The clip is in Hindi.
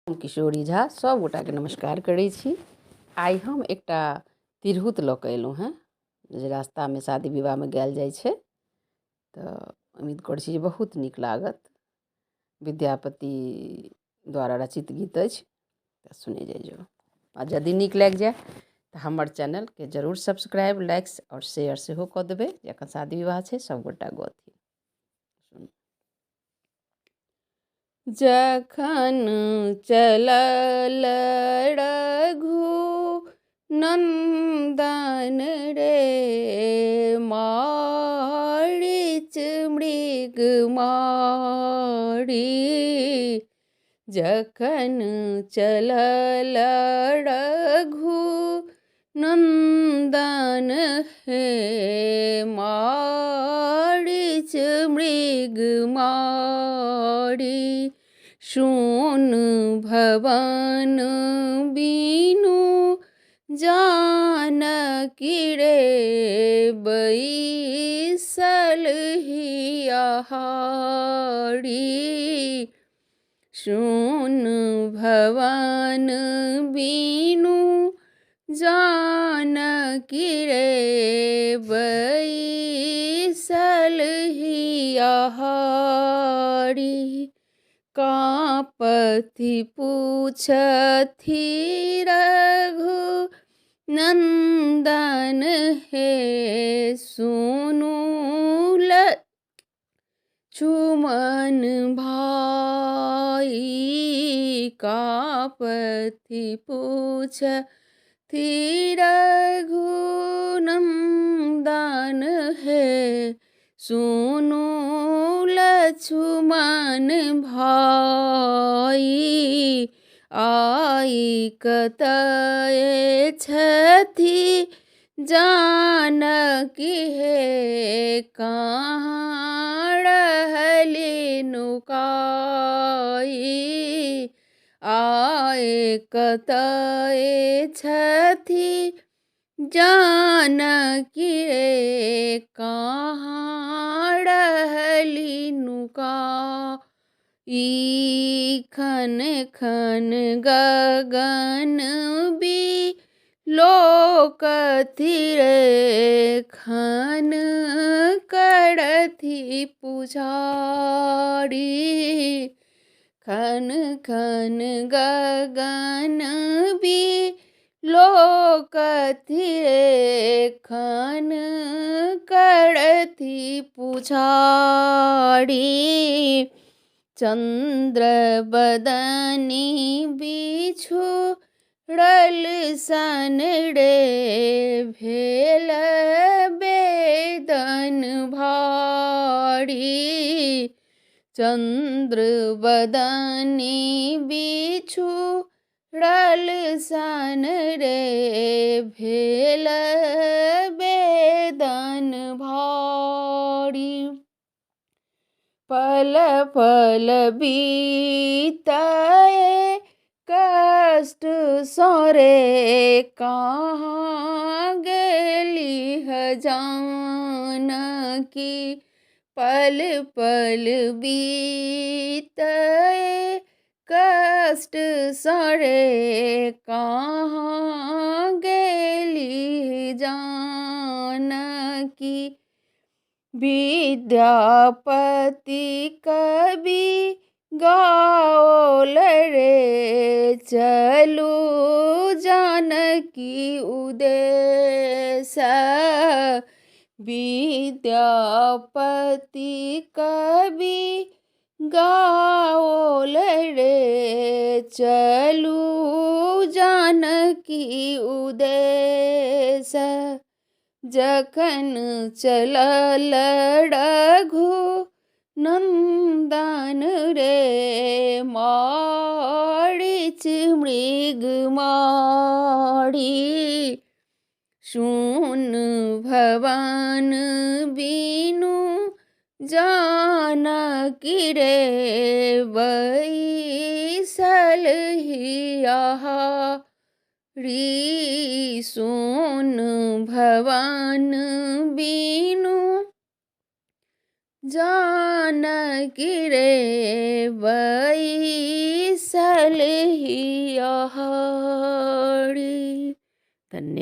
हम किशोरी झा सब गोटाके नमस्कार करै छी। आइ हम एकटा तिरहुत लऽ कऽ अयलहुँ हेँ जे रास्तामे शादी विवाहमे गायल जाइ छै, तऽ उम्मीद करै छी जे बहुत नीक लागत। विद्यापति द्वारा रचित गीत अछि, तऽ सुने जाइजो। आ यदि नीक लागि जाय तऽ हमर चैनलके जरूर सब्सक्राइब, लाइक्स आओर शेयर सेहो कऽ देबै। जखन शादी विवाह छै सभगोटा गौथिन। जखन चलल रघु नंदन रे, मारीच मृग मारी। जखन चलल रघु नंदन हे, मारीच मृग मारी। सुन भवन बीनु जानकी रे, बैसल हिया हारी। सुन भवन बीनु जानकी रे, बैसल हिया हारी। कापथि पूछथि रघु नंदन हे, सुनु लक्ष्मण भाई। कापथि पूछथि रघु नंदन हे, सुनु लक्ष्मण भाई। आई कतय छथि जानकी हे, कहाँ रहली नुकाई। आए कतय छथि जानकी रे, कहाँ रहली नुकाई। खन खन गगन बिलोकथि रे, खन करथि पुजारी। खन खन गगन बिलोकथि रे, खन करथि पुजारी। चंद्र बदनी बिछुड़ल सन रे, भेल बेदन भारी। चंद्र बदनी बिछुड़ल सन रे, भेल बेदन भारी। पल पल बीतय कष्ट सरे, कहाँ गेली जानकी। पल पल बीतय कष्ट सरे, कहाँ गेली जानकी। विद्यापति कवि गाओल रे, चलू जानकी उद्देश्य। विद्यापति कवि गाओल रे, चलू जानकी उद्देश्य। जखन चलल रघु नंदन रे, मारीच मृग मारी। सुन भवन बीनु जानकी रे, बैसल हिया हारी। सुन भवन बीनु जानकी रे बैसल हिया हरी। धन्यवाद।